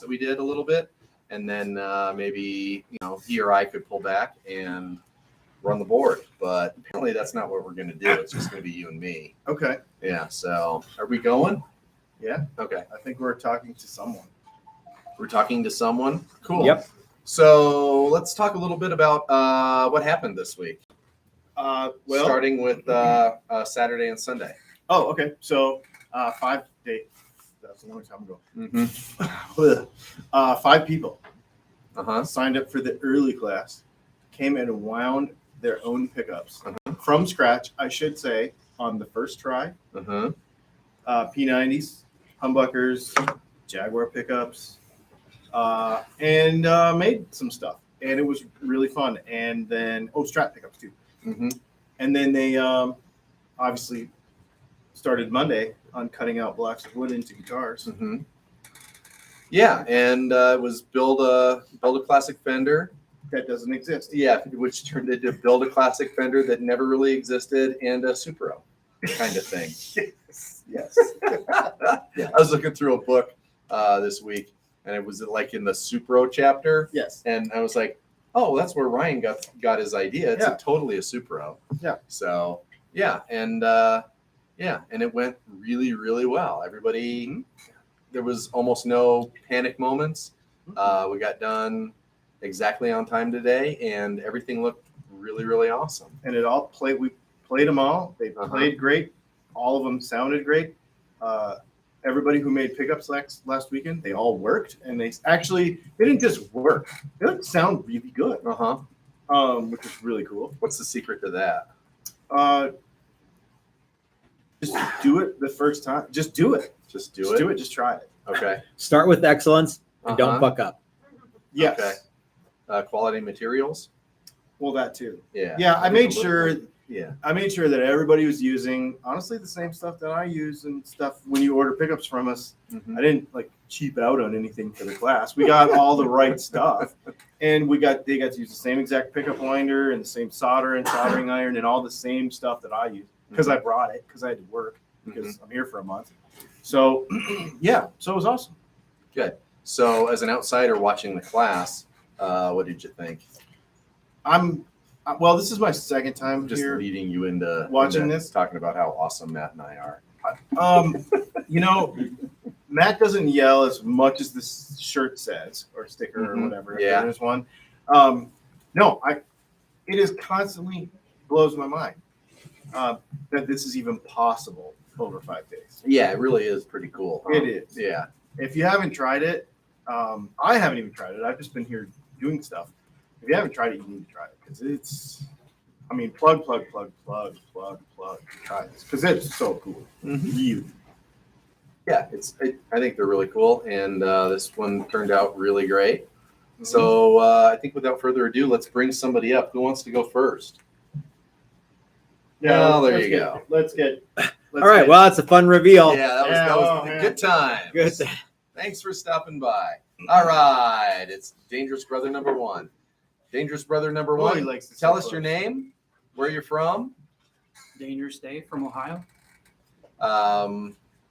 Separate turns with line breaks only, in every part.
that we did a little bit, and then maybe he or I could pull back and run the board. But apparently that's not what we're going to do. It's just going to be you and me.
Okay.
Yeah. So are we going?
Yeah.
Okay.
I think we're talking to someone.
We're talking to someone. Cool.
Yep.
So let's talk a little bit about what happened this week. Starting with Saturday and Sunday.
Oh, okay. So 5 days. That's a long time ago.
Mm-hmm.
5 people
Uh-huh.
signed up for the early class, came and wound their own pickups from scratch, I should say, on the first try.
Uh-huh.
P90s, humbuckers, Jaguar pickups, and made some stuff. And it was really fun. And then, Strat pickups too.
Mm-hmm.
And then they obviously started Monday on cutting out blocks of wood into guitars.
Mm-hmm. Yeah, and it was build a classic Fender.
That doesn't exist.
Yeah, which turned into build a classic Fender that never really existed, and a Supro kind of thing.
Yes.
I was looking through a book this week, and it was like in the Supro chapter.
Yes.
And I was like, oh, that's where Ryan got his idea. It's totally a Supro.
Yeah.
So and it went really, really well. Everybody, there was almost no panic moments. We got done exactly on time today, and everything looked really, really awesome.
And it all played. We played them all. They played great. All of them sounded great. Everybody who made pickups last weekend, they all worked, and they didn't just work. They didn't sound really good. Which is really cool.
What's the secret to that?
Just do it the first time. Just do it.
Just do it.
Just try it.
Okay.
Start with excellence and don't fuck up.
Yes.
Okay. Quality materials.
Well, that too.
Yeah.
Yeah, I made sure that everybody was using honestly the same stuff that I use and stuff when you order pickups from us.
Mm-hmm.
I didn't cheap out on anything for the class. We got all the right stuff, and they got to use the same exact pickup winder and the same solder and soldering iron and all the same stuff that I use because I brought it because I had to work because I'm here for a month. So so it was awesome.
Good. So as an outsider watching the class, what did you think?
Well, this is my second time
Just
here
leading you into
watching this,
talking about how awesome Matt and I are.
Matt doesn't yell as much as this shirt says or sticker or whatever. If
Yeah.
there's one. It is constantly blows my mind that this is even possible over 5 days.
Yeah, it really is pretty cool.
It is.
Yeah.
If you haven't tried it, I haven't even tried it. I've just been here doing stuff. If you haven't tried it, you need to try it because it's. Plug. Try this because it's so cool.
Mm-hmm. Yeah, I think they're really cool, and this one turned out really great. Mm-hmm. So I think without further ado, let's bring somebody up. Who wants to go first?
Yeah,
there you go.
Let's get.
All right. Well, it's a fun reveal.
Yeah, that was a good time.
Good.
Thanks for stopping by. All right, it's Dangerous Brother number 1. Dangerous Brother number 1.
He likes to
tell us your name, where you're from.
Dangerous Dave from Ohio.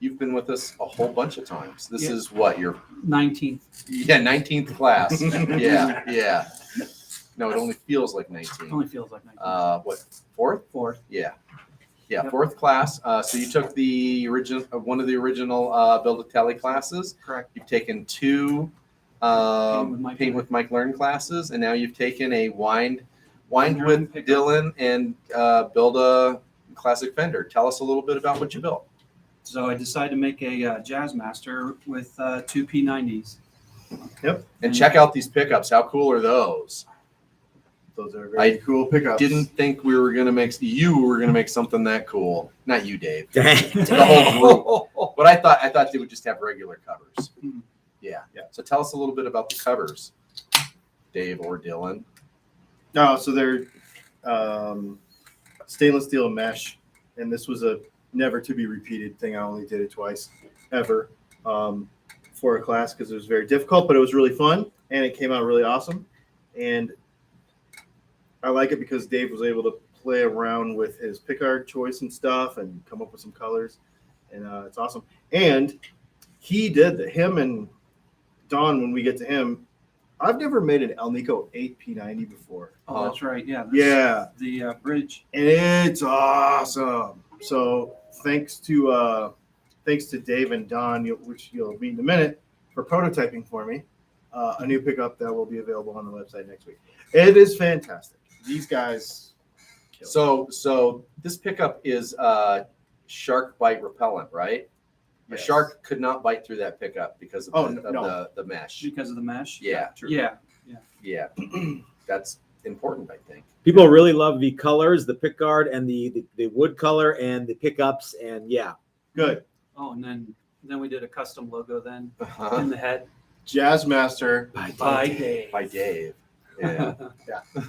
You've been with us a whole bunch of times. This is what your
19th.
19th class. yeah. No, it only feels like 19.
Only feels like 19.
What? 4th?
4th.
Yeah.
Yep.
4th class. So you took the original one of the original build a tele classes.
Correct.
You've taken 2 paint with Mike Learn classes, and now you've taken a wind with Dylan and build a classic Fender. Tell us a little bit about what you built.
So I decided to make a jazzmaster with 2 P90s.
Yep.
And check out these pickups. How cool are those?
Those are very cool pickups.
Didn't think you were gonna make something that cool. Not you, Dave.
The
whole group. But I thought they would just have regular covers.
Mhm.
Yeah. So tell us a little bit about the covers, Dave or Dylan.
No, so they're stainless steel mesh, and this was a never to be repeated thing. I only did it twice ever for a class because it was very difficult, but it was really fun and it came out really awesome. And I like it because Dave was able to play around with his pickguard choice and stuff and come up with some colors, and it's awesome. And he did him and Don, when we get to him, I've never made an Alnico 8 P90 before.
Oh, that's right. Yeah.
Yeah.
The bridge.
And it's awesome. So thanks to Dave and Don, which you'll meet in a minute, for prototyping for me a new pickup that will be available on the website next week. It is fantastic. These guys.
So this pickup is shark bite repellent, right?
Yes.
A shark could not bite through that pickup because of, the mesh.
Because of the mesh.
Yeah.
True. Yeah.
Yeah, that's important, I think.
People really love the colors, the pick guard, and the wood color, and the pickups, and yeah.
Good.
Oh, and then we did a custom logo then
Uh-huh.
in the head
Jazzmaster.
by Dave.
By Dave. Yeah.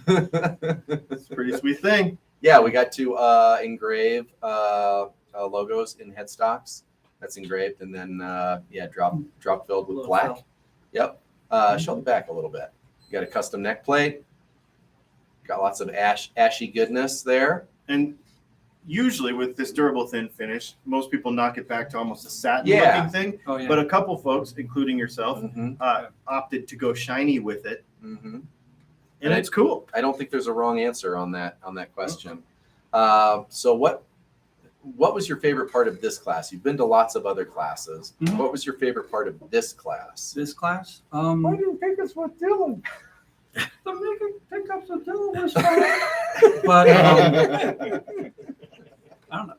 It's a pretty sweet thing.
Yeah, we got to engrave logos in headstocks. That's engraved, and then drop filled with
Little
black.
fill.
Yep. Show the back a little bit. You got a custom neck plate. Got lots of ashy goodness there.
And usually with this durable thin finish, most people knock it back to almost a satin
Yeah.
looking thing.
Oh yeah.
But a couple folks, including yourself,
Mm-hmm.
opted to go shiny with it,
Mm-hmm.
and it's cool.
I don't think there's a wrong answer on that question. So what was your favorite part of this class? You've been to lots of other classes.
Mhm.
What was your favorite part of this class?
This class.
Why do you think it's with Dylan?
The making pickups of Dylan was fun. But I don't know.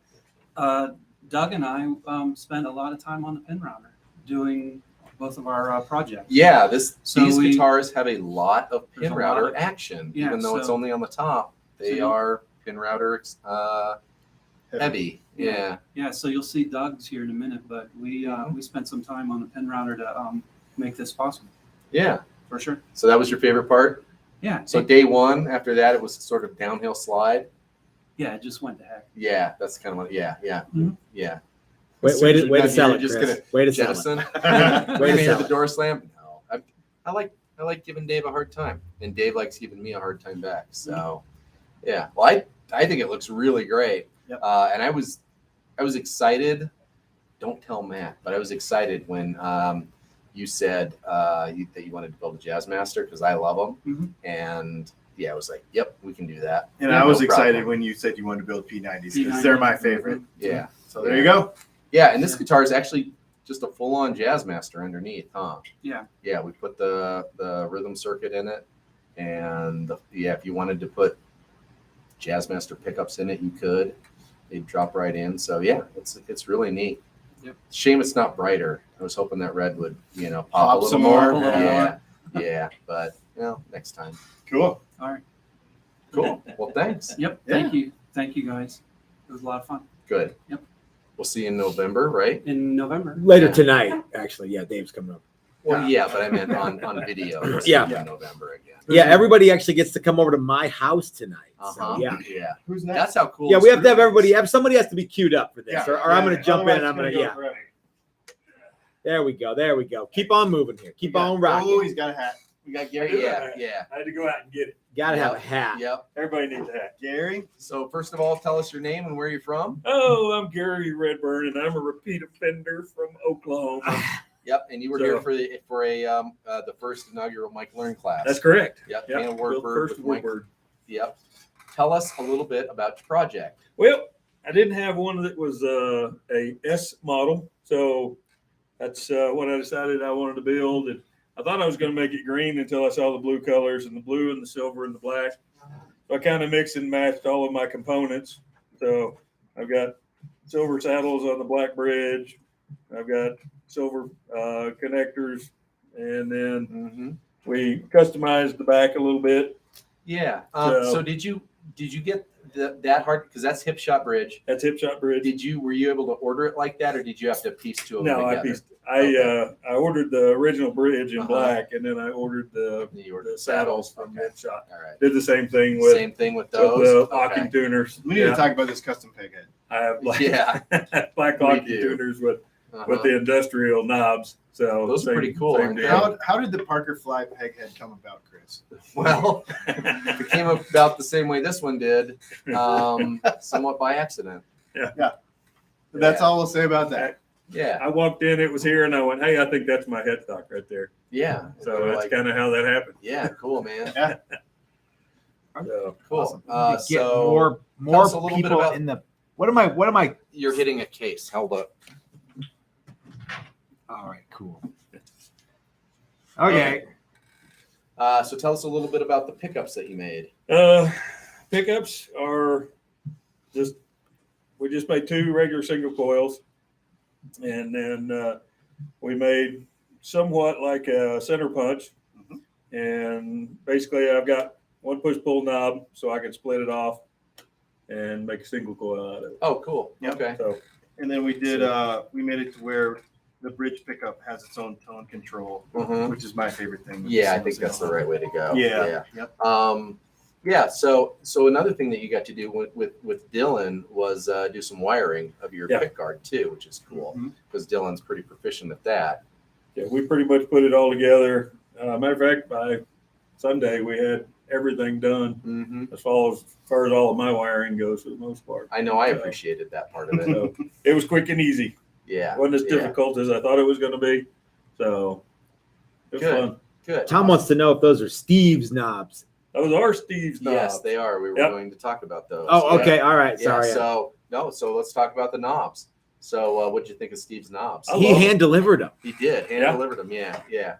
Doug and I spent a lot of time on the pin router doing both of our projects.
Yeah, these
we-
guitars have a lot of
There's
pin
a
router
lot of-
action,
Yeah,
even though it's
so-
only on the top. They
so-
are pin router heavy. Yeah.
Yeah, so you'll see Doug's here in a minute, but we spent some time on the pin router to make this possible
Yeah.
for sure.
So that was your favorite part?
Yeah.
So day one, after that, it was sort of downhill slide.
Yeah, it just went to heck.
Yeah, that's kind of what, yeah.
Mhm.
Yeah.
Way
As soon as
to
you're done,
sell
you're
it,
just
Chris.
gonna
Way to sell it.
jettison.
Way
When
to
you hear
sell
the
it.
door slam? No. I like giving Dave a hard time, and Dave likes giving me a hard time back. So, yeah. Well, I think it looks really great.
Yep.
And I was excited. Don't tell Matt, but I was excited when you said that you wanted to build a Jazzmaster because I love them.
Mhm.
And yeah, I was like, yep, we can do that.
And
Yeah,
I was
no
excited
problem.
when you said you wanted to build P90s because
P90s.
they're my favorite.
Yeah.
So there you go.
Yeah, and this guitar is actually just a full-on Jazzmaster underneath, huh?
Yeah.
Yeah, we put the rhythm circuit in it, and if you wanted to put Jazzmaster pickups in it, you could. They'd drop right in. So yeah, it's really neat.
Yep.
Shame it's not brighter. I was hoping that red would pop
Pop
a little
some
more.
more.
Yeah, but next time.
Cool.
All right.
Cool. Well, thanks.
Yep. Thank you. Thank you guys. It was a lot of fun.
Good.
Yep.
We'll see you in November, right?
In November.
Later
Yeah.
tonight, actually. Yeah, Dave's coming up.
Well, yeah, but I meant on video. We'll see
Yeah.
you in November again.
Yeah, everybody actually gets to come over to my house tonight.
Uh-huh.
So, yeah.
Yeah.
Who's
That's how cool.
Yeah,
this
we have to have
group
everybody.
is.
Somebody has to be queued up for this,
Yeah.
or I'm going to jump in and I'm
Otherwise
going
it's
to,
go
yeah.
forever.
There we go. There we go. Keep on moving here. Keep on
Oh,
rocking.
he's got a hat.
We got Gary. Yeah.
I had to go out and get it.
Got to have a
Yep.
hat.
Yep.
Everybody needs a hat.
Gary.
So first of all, tell us your name and where you're from.
Oh, I'm Gary Redburn, and I'm a repeat offender from Oklahoma.
Yep. And you were
So-
here for the first inaugural Mike Learn class.
That's correct.
Yep.
Yep.
And a word
Built
bird
first
with Mike.
word.
Yep. Tell us a little bit about your project.
Well, I didn't have one that was a S model, so that's what I decided I wanted to build. And I thought I was going to make it green until I saw the blue colors and the blue and the silver and the black. So I kind of mixed and matched all of my components. So I've got silver saddles on the black bridge. I've got silver connectors, and then
Mm-hmm.
we customized the back a little bit.
Yeah.
So-
So did you get that hard? Because that's Hipshot bridge.
That's Hipshot bridge.
Were you able to order it like that, or did you have to piece two of them
No,
together?
I ordered the original bridge in
Uh-huh.
black, and then I ordered the
You ordered
saddles from
Okay.
Hipshot.
All right.
Did the same thing with
Same thing with
with
those.
the
Okay.
locking tuners.
We need to talk about this custom peg head.
I have black,
Yeah.
black
We
locking
do.
tuners with
Uh-huh.
the industrial knobs. So
Those are pretty cool, aren't they?
deal.
How did the Parker Fly peg head come about, Chris?
Well, it came about the same way this one did, somewhat by accident.
That's all we'll say about that.
Yeah.
I walked in, it was here, and I went, "Hey, I think that's my headstock right there."
Yeah.
So
We're
that's kind of how that happened.
yeah, cool, man.
Yeah.
So,
Cool.
Awesome. You get
So
more
us a little bit
people
about-
in the. What am I?
you're hitting a case. Hold up.
All right, cool. Okay.
So tell us a little bit about the pickups that you made.
Pickups are we just made 2 regular single coils, and then we made somewhat like a center punch, and basically I've got one push-pull knob so I can split it off and make a single coil out of it.
Oh, cool.
Yep.
Okay.
So
And then we did we made it to where the bridge pickup has its own tone control,
Mhm.
which is my favorite thing.
Yeah, I think that's the right way to go.
Yeah. Yep.
Yeah. So another thing that you got to do with Dylan was do some wiring of your
Yeah.
pick guard too, which is cool
Mhm.
because Dylan's pretty proficient at that.
yeah, we pretty much put it all together. Matter of fact, by Sunday we had everything done
Mm-hmm.
as far as all of my wiring goes for the most part.
I know. I appreciated that part of it.
So it was quick and easy.
Yeah.
Wasn't as
yeah.
difficult as I thought it was going to be. So it was
Good.
fun.
Good.
Tom wants to know if those are Steve's knobs.
Those are Steve's knobs.
Yes, they are. We were
Yep.
going to talk about those.
Oh,
Yeah.
okay. All right.
Yeah.
Sorry.
So let's talk about the knobs. So what'd you think of Steve's knobs?
I
He
love
hand delivered them.
He did hand
Yeah.
delivered them. Yeah. Yeah.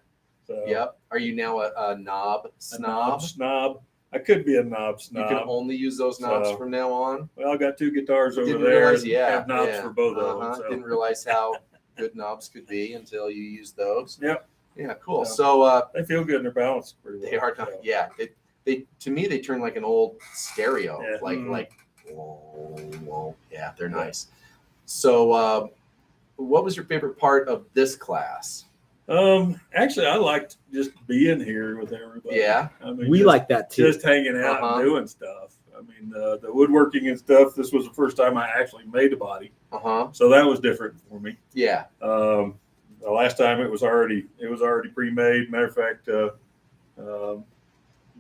So,
Yep. Are you now a knob
A
snob?
knob snob. I could be a knob
You can
snob.
only use those knobs
So-
from now on.
Well, I got 2 guitars over
Didn't
there
realize,
and
yeah,
have knobs
yeah.
for both of them. So.
Didn't realize how good knobs could be until you use those.
Yep.
Yeah, cool.
So-
So
They feel good and they're balanced pretty well.
they are.
So,
Yeah. They to me they turn like an old stereo.
Yeah.
Like whoa. Yeah, they're nice. So what was your favorite part of this class?
Actually, I liked just being here with everybody.
Yeah.
I mean,
We
just,
like that too.
just hanging out
Uh-huh.
and doing stuff. I mean, the woodworking and stuff. This was the first time I actually made a body,
Uh-huh.
so that was different for me.
Yeah.
The last time it was already pre-made. Matter of fact,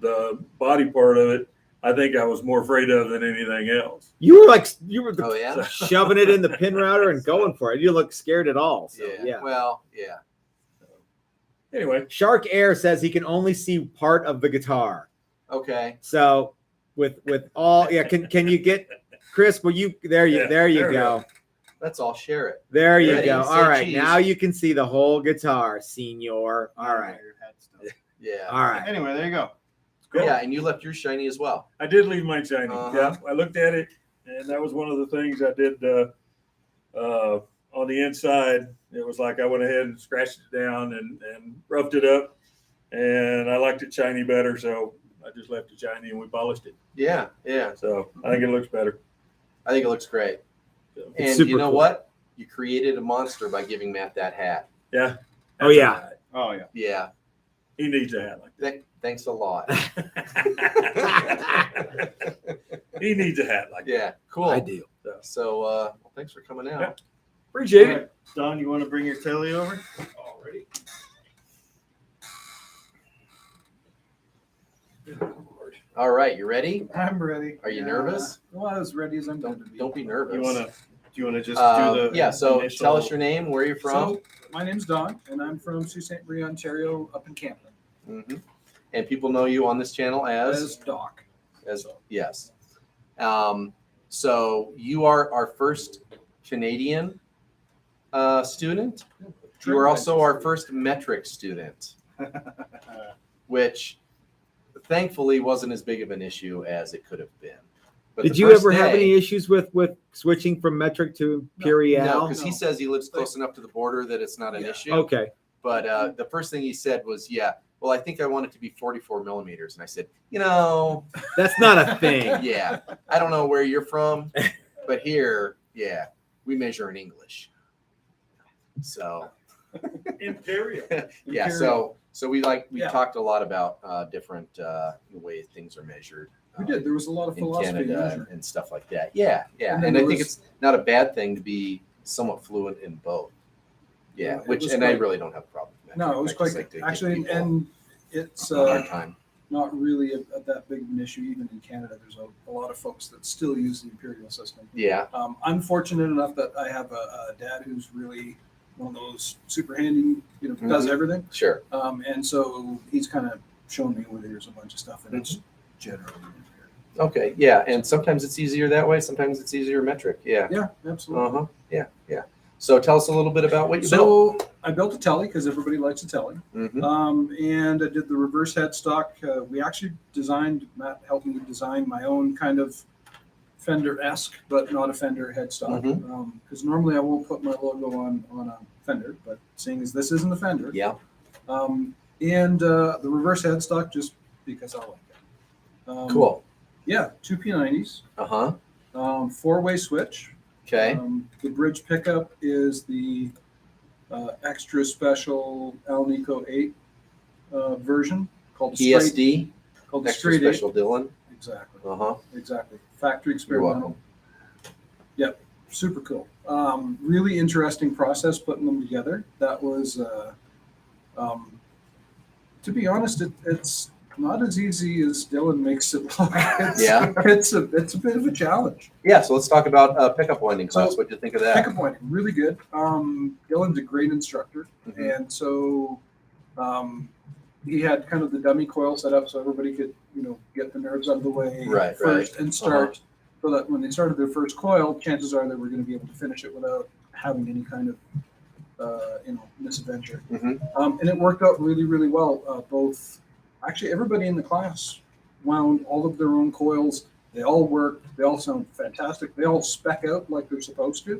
the body part of it, I think I was more afraid of than anything else.
You were
Oh yeah.
shoving it in the pin router and going for it. You look scared at all. So,
Yeah.
yeah.
Well, yeah.
Anyway,
Shark Air says he can only see part of the guitar.
Okay.
So with all can you get Chris? Will you there you
Yeah,
there you
there we
go.
go.
Let's all share it.
There you
Ready,
go.
set,
All right,
cheese.
now you can see the whole guitar, Senor. All right,
Yeah.
all right.
Anyway, there you go.
Cool.
Yeah, and you left yours shiny as well.
I did leave mine shiny.
Uh-huh.
Yeah, I looked at it, and that was one of the things I did on the inside. It was like I went ahead and scratched it down and roughed it up, and I liked it shiny better, so I just left it shiny and we polished it.
Yeah. Yeah.
So I think it looks better.
I think it looks great.
So,
It's
And
super
you know
cool.
what? You created a monster by giving Matt that hat.
yeah.
Oh, yeah.
That's
Oh yeah.
Yeah.
he needs a hat like
Thanks a lot.
that. He needs a hat like that.
Yeah. Cool.
I do.
So, well, thanks for coming out.
Yeah. Appreciate
All
it.
right. Don, you want to bring your tele over?
Already. All right, you ready?
I'm ready.
Are you nervous?
Well, as ready as I'm going to be.
Don't be nervous.
Do you wanna just do the
yeah. So
initial-
tell us your name, where you're from,
So, my name's Don, and I'm from Sault Ste. Marie, Ontario, up in Camden.
hmm and people know you on this channel
As Doc.
as yes. So you are our first Canadian student. You are also our first metric student, which thankfully wasn't as big of an issue as it could have been. But
Did
the
you
first
ever have
day-
any issues with switching from metric to
No,
Purial?
No, because he
No.
says he lives close enough to the border that it's not an
Yeah.
issue.
Okay.
But the first thing he said was, "Yeah, well, I think I want it to be 44 millimeters." And I said, "You know,
That's not a thing.
yeah, I don't know where you're from, but here, yeah, we measure in English." So
Imperial.
yeah,
Imperial.
so we
Yeah.
talked a lot about different ways things are measured.
We did. There was a lot of
In
philosophy in
Canada
measuring.
and stuff like that. Yeah, yeah,
And then
and I
there
think
was-
it's not a bad thing to be somewhat fluent in both. Yeah,
Yeah, it
which
was
and I
quite-
really don't have a problem with that.
No, it was
I
quite
just like
good.
to give
Actually,
people
and it's
a hard time.
not really that big of an issue. Even in Canada, there's a lot of folks that still use the Imperial system.
Yeah.
I'm fortunate enough that I have a dad who's really one of those super handy, does everything.
Sure.
And so he's kind of shown me where there's a bunch of stuff, and it's generally Imperial.
Okay. Yeah. And sometimes it's easier that way. Sometimes it's easier metric. Yeah.
Yeah, absolutely.
Yeah. Yeah. So tell us a little bit about what you built.
So I built a tele because everybody likes a tele.
Mhm.
And I did the reverse headstock. We actually Matt helped me design my own kind of Fender-esque, but not a Fender headstock. Because normally I won't put my logo on a Fender, but seeing as this isn't a Fender.
Yeah.
And the reverse headstock just because I like it.
Cool.
Yeah, two P90s,
Uh-huh.
four-way switch.
Okay.
The bridge pickup is the extra special Alnico 8 version called the straight.
ESD.
Called the
Extra
straight 8.
special Dylan.
Exactly.
Uh-huh.
Exactly. Factory
You're
experimental.
welcome.
Yep. Super cool. Really interesting process putting them together. That was, to be honest, it's not as easy as Dylan makes it look. It's a bit of a challenge.
Yeah. So let's talk about pickup winding class.
So,
What do you think of that?
Pickup winding, really good. Dylan's a great instructor, and so he had kind of the dummy coil set up so everybody could, get the nerves out of the way first and start, so that when they started their first coil, chances are they were going to be able to finish it without having any kind of misadventure. And it worked out really, really well. Actually, everybody in the class wound all of their own coils. They all work. They all sound fantastic. They all spec out like they're supposed to,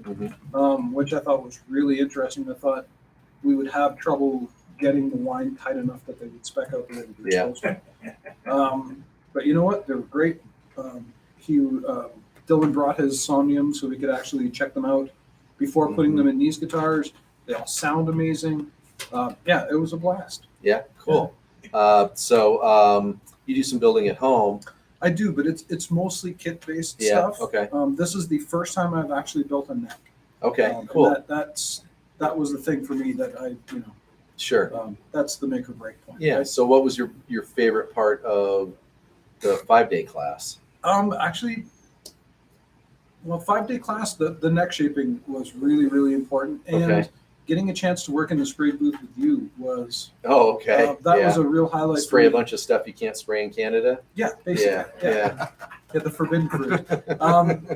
which I thought was really interesting. I thought we would have trouble getting the wind tight enough that they would spec out the way they were supposed to. But you know what? They were great. Dylan brought his Somnium so we could actually check them out before putting them in these guitars. They all sound amazing. Yeah, it was a blast.
Yeah. Cool. So you do some building at home.
I do, but it's mostly kit-based
Yeah.
stuff.
Okay.
This is the first time I've actually built a neck.
Okay.
And
Cool.
that was the thing for me that
Sure.
that's the make or break point.
Yeah.
right?
So what was your favorite part of the 5-day class?
Actually, 5-day class, the neck shaping was really, really important. And
Okay.
getting a chance to work in the spray booth with you was,
Oh, okay.
that was a real highlight.
Spray a
for me.
bunch of stuff you can't spray in Canada.
Yeah, basically.
Yeah.
Yeah, the forbidden fruit.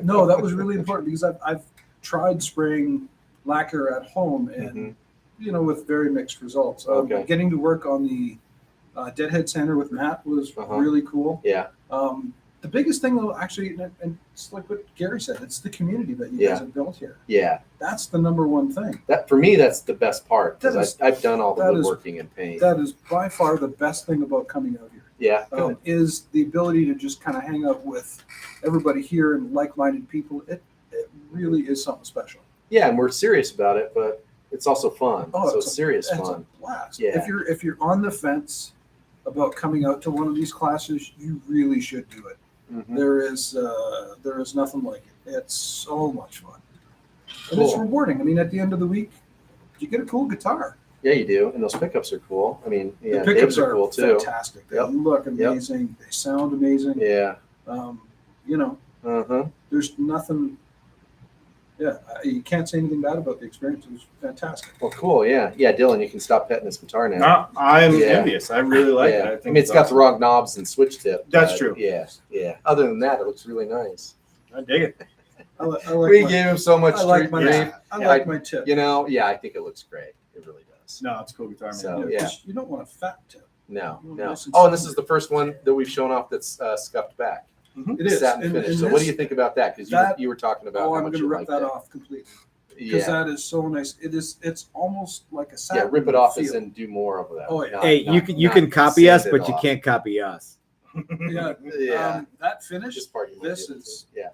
No, that was really important because I've tried spraying lacquer at home and, with very mixed results.
Okay.
Getting to work on the Deadhead Center with Matt was really cool.
Yeah.
The biggest thing, though, actually, and it's like what Gary said, it's the community that you guys have built here.
Yeah.
That's the number one thing.
That for me, that's the best part
That
because
is-
I've done all the
that is-
woodworking and paint.
That is by far the best thing about coming out here.
Yeah. Good.
Is the ability to just kind of hang out with everybody here and like-minded people. It really is something special.
Yeah, and we're serious about it, but it's also fun.
Oh,
so it's serious
It's
fun.
a blast.
Yeah.
If you're on the fence about coming out to one of these classes, you really should do it.
Mhm.
There is nothing like it. It's so much fun, and it's
Cool.
rewarding. I mean, at the end of the week, you get a cool guitar.
Yeah, you do, and those pickups are cool. I mean, yeah,
The pickups
Dave's
are
cool too.
fantastic. They
Yep.
look amazing. They sound amazing.
Yeah. Uh-huh.
There's nothing. Yeah, you can't say anything bad about the experience. It was fantastic.
Well, cool. Yeah. Yeah, Dylan, you can stop petting his guitar now.
I'm
Yeah.
envious. I really like
yeah.
it.
I mean, it's got the wrong knobs and switch tip.
That's
but
true.
Yeah. Yeah. Other than that, it looks really nice.
I dig it.
I like
We
my,
gave him so much
I like
treat
my,
grief.
I
Yeah,
like my tip.
Yeah, I think it looks great. It really does.
No, it's a cool guitar, man.
So,
Yeah,
yeah.
'cause you don't want a fat tip.
No.
Oh,
No.
nice and
Oh, and this
smooth.
is the first one that we've shown off that's scuffed back.
It is.
Satin
And-
finish.
and
So what do
this-
you think about that? Because
that-
you were talking about
Oh,
how
I'm
much
going to
you
rip
like
that
that.
off completely because
Yeah.
that is so nice. It's almost like a satin.
Yeah, rip it off
feel.
as in do more of that.
Oh, yeah.
Not-
Hey,
not-
you
not
can copy us,
sand it
but you
off.
can't copy us.
Yeah.
Yeah.
That finish.
Just part you might
This
be able
is-
to. Yeah.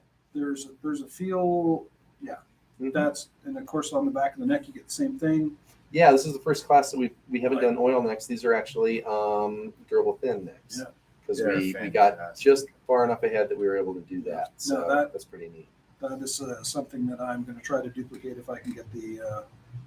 There's a feel. Yeah.
Mhm.
That's, and of course on the back of the neck you get the same thing.
Yeah, this is the first class that we haven't
Right.
done oil necks. These are actually durable thin necks.
Yeah.
Because
They're
we got
fantastic.
just far enough ahead that we were able to do that. So
No, that-
that's pretty neat.
That is something that I'm going to try to duplicate if I can get the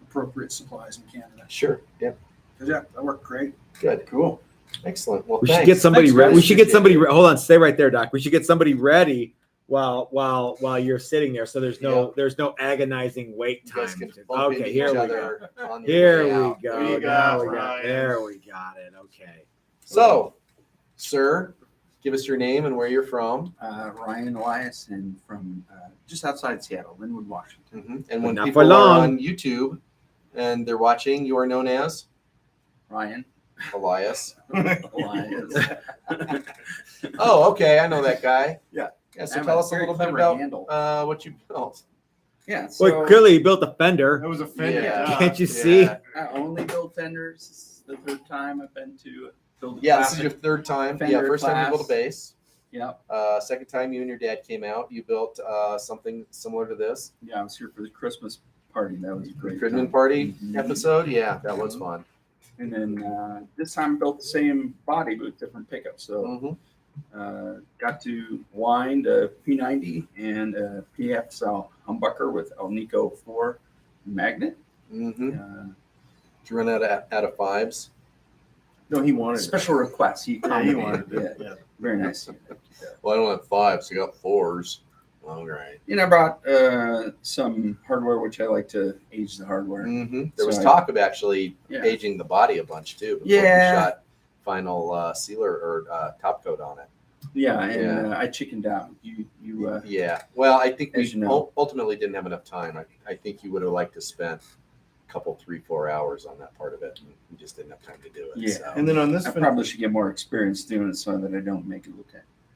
appropriate supplies in Canada.
Sure. Yeah.
'Cause, yeah, that worked great.
Good.
Cool.
Excellent. Well,
We should
thanks.
get somebody
Thanks,
ready.
guys.
We should get somebody.
Appreciate
Hold on, stay right there, Doc. We should get somebody ready while you're sitting there, so there's no agonizing wait
it. You
time.
guys can bump into
Okay, here
each
we go.
other on your
Here
way
we
out.
go.
We
Now
got
we got.
Ryan.
There we got it. Okay.
So, sir, give us your name and where you're from.
Ryan Elias, and from just outside Seattle, Linwood, Washington.
And when
not
people
for long.
are on YouTube and they're watching, you are known as
Ryan
Elias.
Elias.
Oh, okay. I know that guy.
Yeah.
Yeah.
I
So
have
tell
a
us a
very
little bit
clever
about
handle.
what you built.
Yeah. So
Well, clearly he built a Fender.
That was a Fender.
Yeah.
Can't you see?
Yeah.
I only build Fenders. This is the third time I've been to build a
Yeah, this is
classic.
your third time. Yeah,
Fender
first time you built a
class.
bass.
Yep.
Second time you and your dad came out, you built something similar to this.
Yeah, I was here for the Christmas party. That was a great.
Christmas
time.
party
Mhm.
episode. Yeah, that was fun.
And then this time I built the same body with different pickups. So
Mm-hmm.
got to wind a P90 and a PF style humbucker with El Nico 4 magnet.
Mm-hmm.
Uh,
Did you run out of fives?
No, he wanted
special request. He
it. Yeah, he
accommodated.
wanted it.
Yeah,
Yeah.
very nice.
Well, I don't have fives. I got fours. All right.
And I brought some hardware, which I like to age the hardware.
Mm-hmm. There was
So I-
talk of actually
Yeah.
aging the body a bunch too. Before
Yeah.
We shot final sealer or top coat on it.
Yeah, and
Yeah.
I chickened out. You
Yeah. Well, I think we
As you know.
ultimately didn't have enough time. I think you would have liked to spend a couple, 3-4 hours on that part of it. And we just didn't have time to do it.
Yeah.
So.
And then on this
I
Fender,
probably should get more experience doing it so that I don't make it look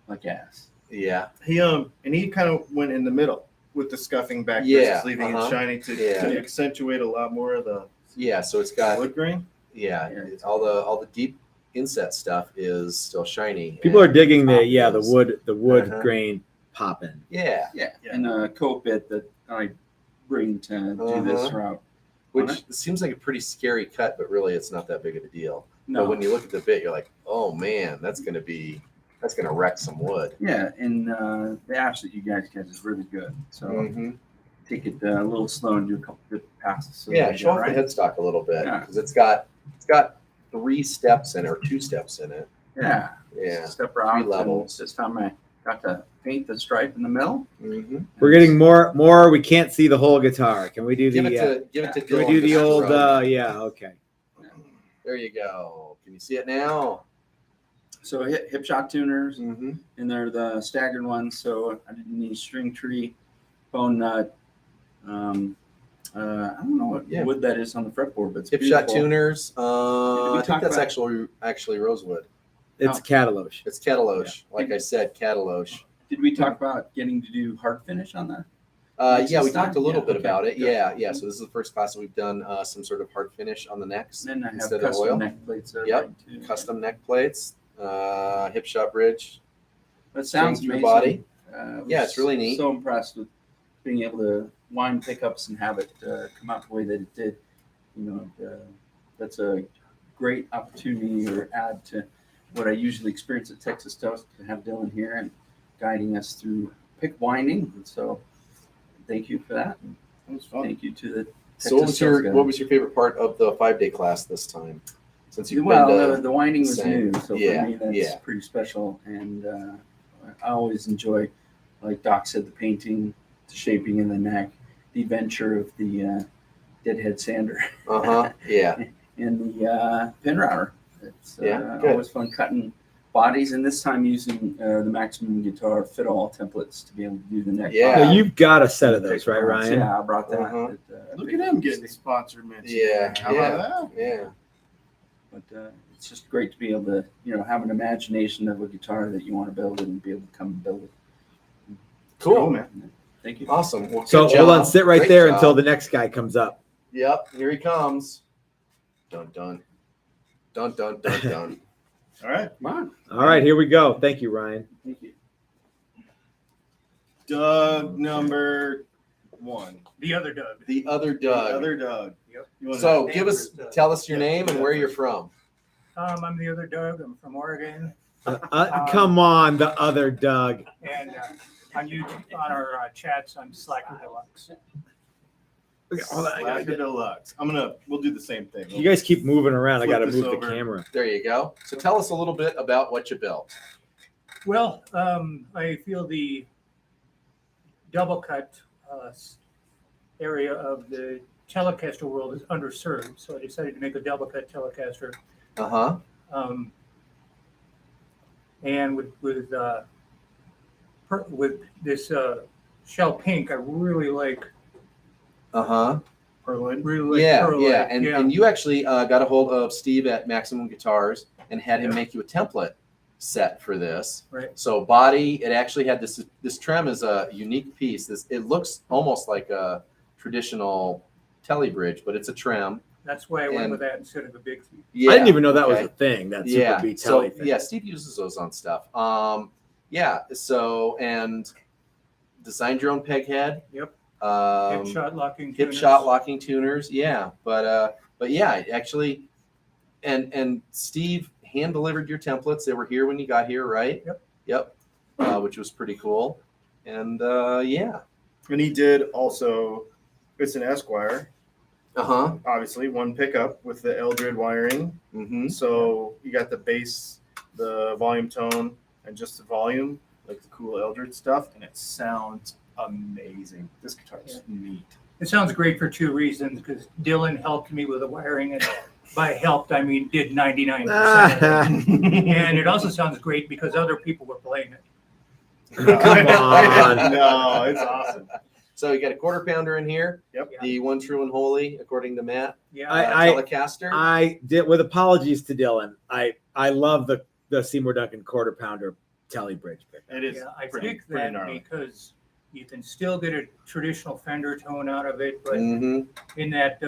like ass.
Yeah.
he kind of went in the middle with the scuffing back
Yeah,
versus leaving
uh-huh.
it shiny to
Yeah.
accentuate a lot more of the
Yeah. So it's got
wood grain.
yeah,
Yeah.
it's all the deep inset stuff is still shiny.
People are
and
digging
top
the
is-
wood
Uh-huh.
grain popping.
Yeah.
Yeah,
Yeah.
and a coat bit that I bring to do this
Uh-huh.
route.
Which seems like a pretty scary cut, but really it's not that big of a deal.
No,
But when you look at the bit, you're like, oh man, that's gonna wreck some wood.
yeah, and the ash that you guys get is really good. So
Mhm.
take it a little slow and do a couple good passes. So
Yeah,
that
show off
you're
the headstock a little bit
Yeah.
because it's got 3 steps in it or 2 steps in it.
Yeah,
Yeah.
step around.
levels.
This time I got to paint the stripe in the middle.
Mm-hmm.
We're getting more. We can't see the whole guitar. Can we do
Give
the?
it to
Can we
Dylan
do the
just
old?
throw it.
Yeah. Okay.
There you go. Can you see it now?
So Hipshot tuners,
Mm-hmm.
and they're the staggered ones. So I didn't need string tree, bone nut. I don't know what
Yeah.
wood that is on the fretboard, but it's
Hipshot
beautiful.
tuners.
we
I think
talk
that's
about-
actually rosewood.
It's
Oh.
Cataloche.
It's Cataloche. Like I said, Cataloche.
Did we talk about getting to do hard finish on that?
Yeah, we
This time?
talked a little
Yeah,
bit
okay,
about it.
good.
Yeah. So this is the first class that we've done some sort of hard finish on the necks
And then I have
instead of
custom
oil.
neck plates. That
Yep,
I like too.
Custom neck plates, Hipshot bridge.
That sounds
string
amazing.
through body.
I
Yeah,
was
it's really neat.
So impressed with being able to wind pickups and have it come out the way that it did. That's a great opportunity or add to what I usually experience at Texas Toast to have Dylan here and guiding us through pick winding. And so thank you for that. And
It was fun.
thank you to the
So what was
Texas
your
Toast guys.
what was your faverite part of the 5-day class this time? Since you've
Well,
been to,
the winding was
same.
new, so
Yeah,
for me that's
yeah.
pretty special. And I always enjoy, like Doc said, the painting, the shaping in the neck, the adventure of the deadhead sander,
yeah,
and the pin router. It's
Yeah, good.
always fun cutting bodies, and this time using the Maximum Guitar fit all templates to be able to do the neck.
Yeah.
So
body.
you've got a set of those,
Pick
right,
parts.
Ryan?
Yeah, I brought that.
Uh-huh.
Look at him getting sponsor mention.
Yeah,
How
yeah.
about that?
yeah.
But it's just great to be able to, have an imagination of a guitar that you want to build it and be able to come and build it.
Cool,
man.
Thank you.
awesome. Well,
So
good
hold on,
job.
sit right
Great
there
job.
until the next guy comes up.
Yep, here he comes. Dun dun, dun dun dun dun.
All right.
Come on.
All right, here we go. Thank you, Ryan.
Thank you.
Doug number 1.
The other Doug.
The other
The
Doug.
other Doug.
Yep.
You wanna-
So tell us your name and where you're from.
I'm the other Doug. I'm from Oregon,
Come on, the other Doug.
and on YouTube, on our chats, I'm Slacker Deluxe.
Okay, hold on, I gotta
Slacker
get-
Deluxe. We'll do the same thing.
You guys keep moving around. I
Flip
got to
this
move
over.
the camera.
There you go. So tell us a little bit about what you built.
Well, I feel the double cut area of the telecaster world is underserved, so I decided to make a double cut telecaster.
Uh-huh.
And with this shell pink, I really like.
Uh-huh.
Perlin.
Yeah,
pearlite.
yeah. And you actually got a hold of Steve at Maximum Guitars and had him make you a template set for this.
Right.
So body, it actually had this trim is a unique piece. It looks almost like a traditional tele bridge, but it's a trim.
That's why I went
And-
with that instead of a big.
Yeah.
I didn't even know that was
okay.
a thing. That
Yeah.
super beat
So
telly thing.
yeah, Steve uses those on stuff. Yeah. So and designed your own peg head.
Yep.
Hipshot
Hipshot locking. tuners.
locking tuners. Yeah. But yeah, actually, and Steve hand delivered your templates. They were here when you got here, right?
Yep.
Which was pretty cool. And yeah.
And he did also. It's an Esquire.
Uh-huh.
Obviously, one pickup with the Eldred wiring.
Mm-hmm.
So you got the bass, the volume tone, and just the volume, like the cool Eldred stuff, and it sounds amazing. This guitar is neat.
It sounds great for two reasons, because Dylan helped me with the wiring, and by helped, I mean did 99%. And it also sounds great because other people were playing it.
Come on.
No, it's awesome.
So you got a quarter pounder in here.
Yep.
The one true and holy, according to Matt.
Yeah.
Telecaster.
I did, with apologies to Dylan. I love the Seymour Duncan quarter pounder telly bridge pick.
It is.
Yeah, I
pretty
picked that
gnarly.
because you can still get a traditional Fender tone out of it, but
Mm-hmm.
in that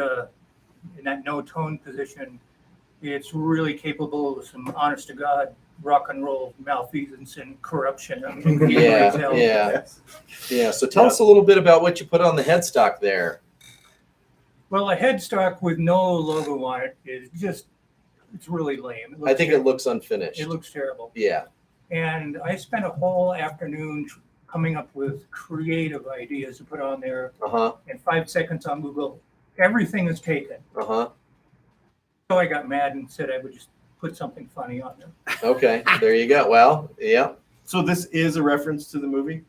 no tone position, it's really capable of some honest to God rock and roll malfeasance and corruption. I mean, you can
Yeah,
really tell.
yeah. Yeah. So tell us a little bit about what you put on the headstock there.
Well, a headstock with no logo on it is just, it's really lame.
I think it looks unfinished.
It looks terrible.
Yeah.
And I spent a whole afternoon coming up with creative ideas to put on there.
Uh-huh.
In 5 seconds on Google, everything is taken.
Uh-huh.
So I got mad and said I would just put something funny on there.
Okay. There you go. Well, yeah.
So this is a reference to the movie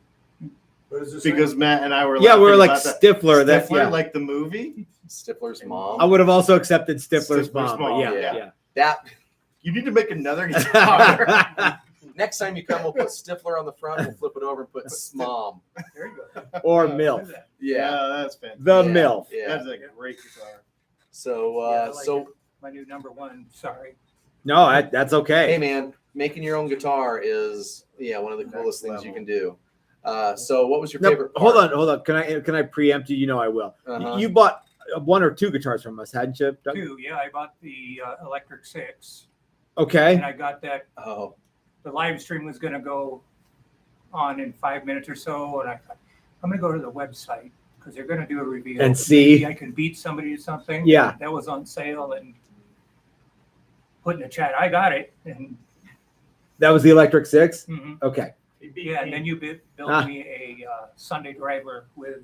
What is this?
because Matt and I were
Yeah, we were
laughing
like
about that.
Stifler. That
Stifler,
yeah.
like the movie.
Stifler's mom.
I would have also accepted Stifler's
Stifler's
mom. But
mom,
yeah,
yeah.
yeah.
That
You need to make another guitar.
next time you come, we'll put Stifler on the front. We'll flip it over and put Smom.
There you go.
Or
Look
MILF.
at that.
Yeah.
That's fantastic.
The
Yeah.
MILF.
Yeah.
That's a great guitar.
So
Yeah, I like
so
it. My new number one. Sorry.
No, that's okay.
hey man, making your own guitar is one of the coolest things you can do. So what was your
No,
favorite
hold
part?
on. Can I preempt you? You know I will.
Uh-huh.
You bought one or two guitars from us, hadn't you, Doug?
Two. Yeah, I bought the Electric 6,
Okay.
and I got that.
Oh,
The live stream was going to go on in 5 minutes or so, and I thought, I'm going to go to the website because they're going to do a review.
And see.
Maybe I can beat somebody to something.
Yeah.
That was on sale, and put in the chat, I got it. And
That was the Electric 6?
mhm.
Okay.
Yeah, and then you built
Ah.
me a Sunday driver with,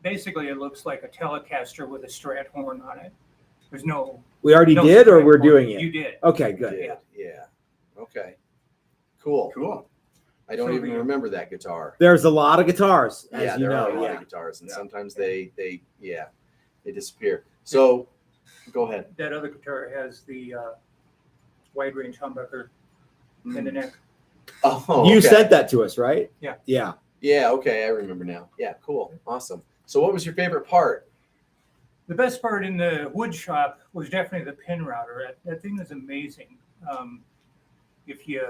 basically it looks like a Telecaster with a Strat horn on it. There's no.
We already
no
did, or
Strat
we're
horn.
doing it?
You did.
Okay,
you
good.
did. Yeah. Okay. Cool.
Cool.
I don't
So
even
the-
remember that guitar.
There's a lot of guitars, as
Yeah,
you
there are a
know.
lot
Yeah.
of guitars, and
Yeah.
sometimes they disappear. So go ahead.
That other guitar has the wide range humbucker in the neck.
Oh,
You
okay.
sent that to us, right?
Yeah.
Yeah.
Yeah. Okay, I remember now. Yeah. Cool. Awesome. So what was your favorite part?
The best part in the wood shop was definitely the pin router. That thing is amazing. If you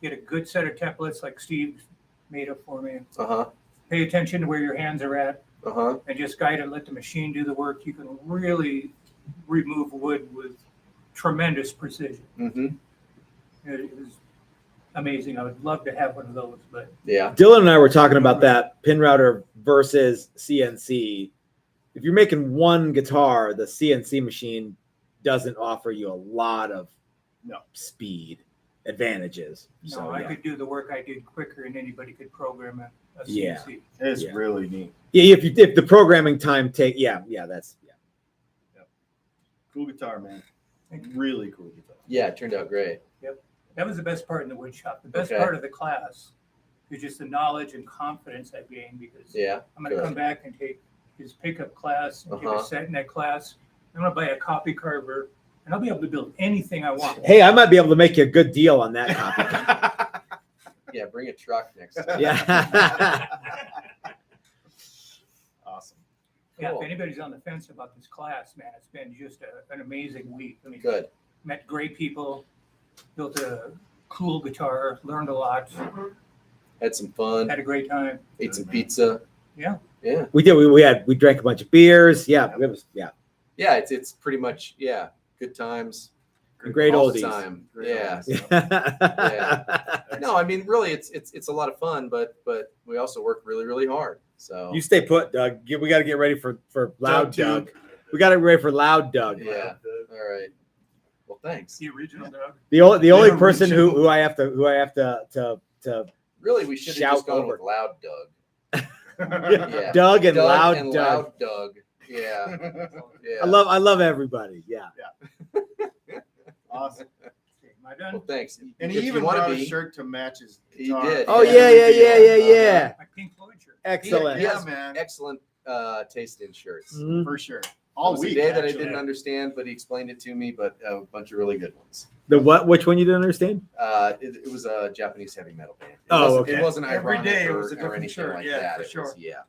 get a good set of templates like Steve made up for me,
Uh huh.
pay attention to where your hands are at,
Uh huh.
and just guide and let the machine do the work, you can really remove wood with tremendous precision.
Mm-hmm.
It was amazing. I would love to have one of those, but
Yeah.
Dylan and I were talking about that pin router versus CNC. If you're making one guitar, the CNC machine doesn't offer you a lot of
No.
speed. advantages.
No,
So
I
yeah.
could do the work I did quicker than anybody could program a
Yeah.
CNC.
It's
Yeah.
really neat.
Yeah, if the programming time that's
Cool guitar, man.
Thank
Really cool guitar.
Yeah, it turned out great.
That was the best part in the wood shop. The best
Okay.
part of the class is just the knowledge and confidence I gained because
Yeah.
I'm going to
good.
come back and take his pickup class and take
Uh-huh.
a set in that class. I'm going to buy a copy carver and I'll be able to build anything I want.
Hey, I might be able to make you a good deal on that copy.
Yeah, bring a truck next time.
Yeah.
Awesome.
Yeah,
Cool.
if anybody's on the fence about this class, man, it's been just an amazing week. I mean,
Good.
met great people, built a cool guitar, learned a lot,
Had some fun.
had a great time.
Ate some pizza.
Yeah.
Yeah.
We did. We drank a bunch of beers. Yeah, it was
Yeah, it's pretty much good times.
great
all the
oldies.
time.
Great
Yeah.
oldies.
No, I mean really it's a lot of fun, but we also work really, really hard. So
You stay put, Doug. We got to get ready for loud
Doug,
Doug. We got to get ready for loud Doug.
yeah. All right. Well, thanks.
The original Doug.
The only
Yeah,
person
original.
who I have to
Really, we should have
Shout
just gone
over.
with Loud Doug. Yeah.
Doug and
Doug
loud
and
Doug.
Loud Doug. Yeah. Yeah.
I love everybody. Yeah.
Awesome.
Okay, am I done?
Well, thanks.
And
If
he
you
even
wanna
brought a
be-
shirt to match his
He
guitar.
did.
Oh
Yeah.
yeah.
My Pink Floyd shirt.
Excellent.
He has
man.
excellent taste in shirts.
Mhm.
For sure.
It
All
was a
week.
day that I
actually.
didn't understand, but he explained it to me. But a bunch of really good ones.
The what? Which one you didn't understand?
It was a Japanese heavy metal band. It
Oh,
wasn't,
okay.
It wasn't
Every
ironic
day it
or,
was a
or
different
anything
shirt.
like
Yeah,
that.
for
It
sure.
was- yeah.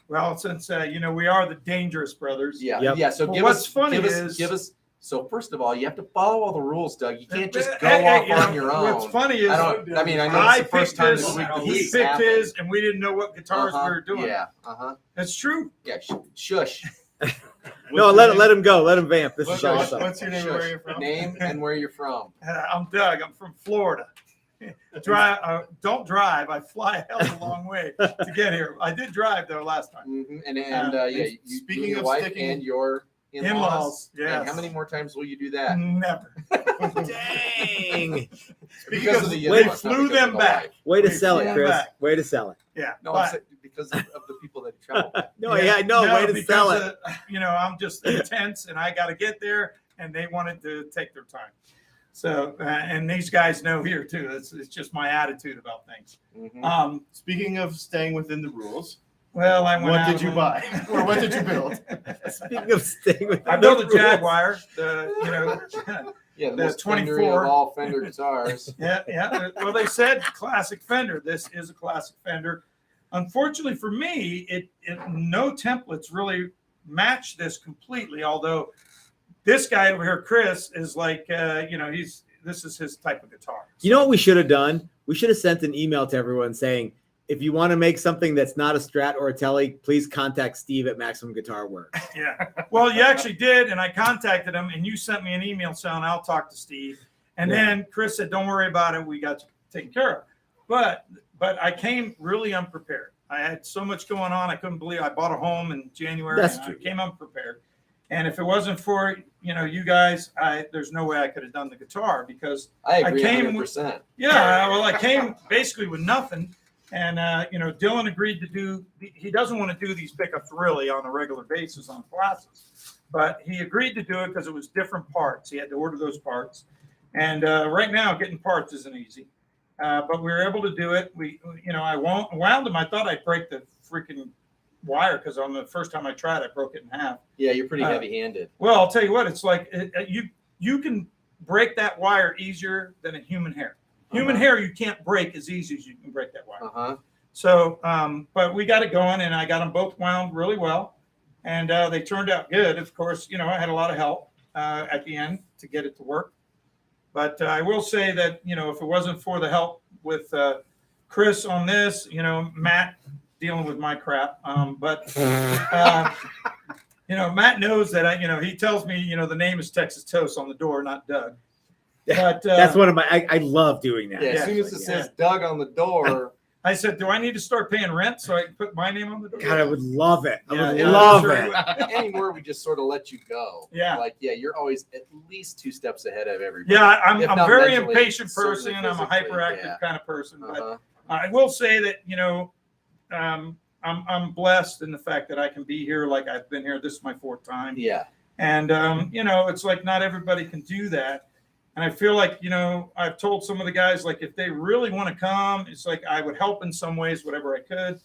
Well, since we are the Dangerous Brothers.
Yeah.
Yep.
Yeah. So
Well,
give
what's
us,
funny
give us. So first of all, you have to follow all the rules, Doug. You can't just go
Hey,
off
you
on
know,
your own.
What's funny is
I know
I
it's the first
picked
time
his,
this week that
he
this
picked
happened.
his, and we didn't know what guitars we were doing.
Yeah.
That's true.
Yeah. Shush.
No, let him go. Let him vamp. This is
What's-
awesome.
what's your name?
Shush.
Where are you from?
Name and where you're from.
I'm Doug. I'm from Florida. Don't drive. I fly a hell of a long way to get here. I did drive though last time.
Mm-hmm. And
Uh,
yeah,
and
you,
speaking
you and your
of
wife
sticking-
and your in-laws.
In-laws,
And
yes.
how many more times will you do that?
Never.
Dang.
Because of the
we
in-laws, not
flew
because
them
of the
back.
wife.
Way to
Wait,
sell it,
yeah.
Chris.
Back.
Way to sell it.
Yeah.
No,
but-
I'm saying because of the people that travel. with.
No, yeah, I know. Way to
because
sell it.
of, I'm just intense, and I got to get there, and they wanted to take their time. So, and these guys know here too. It's just my attitude about things.
Mhm.
Speaking of staying within the rules,
Well, I went
what
out
did you
and-
buy? Or what did you build?
Speaking of staying with
I
the
built a
rules.
Jaguar.
Yeah, the
The
most Fender
24.
of all Fender guitars.
Yeah. Well, they said classic Fender. This is a classic Fender. Unfortunately for me, it no templates really match this completely. Although this guy over here, Chris, is like, this is his type of guitar.
You know what we should have done? We should have sent an email to everyone saying, if you want to make something that's not a Strat or a Tele, please contact Steve at Maximum Guitar Works.
Yeah. Well, you actually did, and I contacted him, and you sent me an email saying I'll talk to Steve. And then Chris said, "Don't worry about it. We got you taken care of." But I came really unprepared. I had so much going on. I couldn't believe I bought a home in January.
That's
and
true.
I came unprepared. And if it wasn't for you guys, there's no way I could have done the guitar because
I agree
came
100%.
I came basically with nothing. And, Dylan agreed to do, he doesn't want to do these pickups really on a regular basis on classes, but he agreed to do it because it was different parts. He had to order those parts. And right now getting parts isn't easy, but we were able to do it. I wound them. I thought I'd break the freaking wire because on the first time I tried, I broke it in half.
Yeah, you're pretty heavy-handed.
Well, I'll tell you what, it's like you can break that wire easier than a human hair. Human hair, you can't break as easy as you can break that wire. So, but we got it going, and I got them both wound really well, and they turned out good. Of course, I had a lot of help at the end to get it to work. But I will say that, if it wasn't for the help with Chris on this, Matt dealing with my crap. Matt knows that he tells me, the name is Texas Toast on the door, not Doug. But
That's one of my. I love doing that.
Yeah, as soon as it says Doug on the door,
I said, do I need to start paying rent so I can put my name on the door?
God, I would love it. I
Yeah,
would
yeah,
love
sure
it.
you would.
Anymore, we just sort of let you go.
Yeah.
Like, yeah, you're always at least 2 steps ahead of everybody.
Yeah, I'm
If
a
not
very
mentally,
impatient
certainly
person. I'm a
physically,
hyperactive
yeah.
kind of person. But
Uh-huh.
I will say that, I'm blessed in the fact that I can be here. Like I've been here. This is my 4th time.
Yeah.
And, it's like not everybody can do that. And I feel like, I've told some of the guys, like, if they really want to come, it's like I would help in some ways, whatever I could,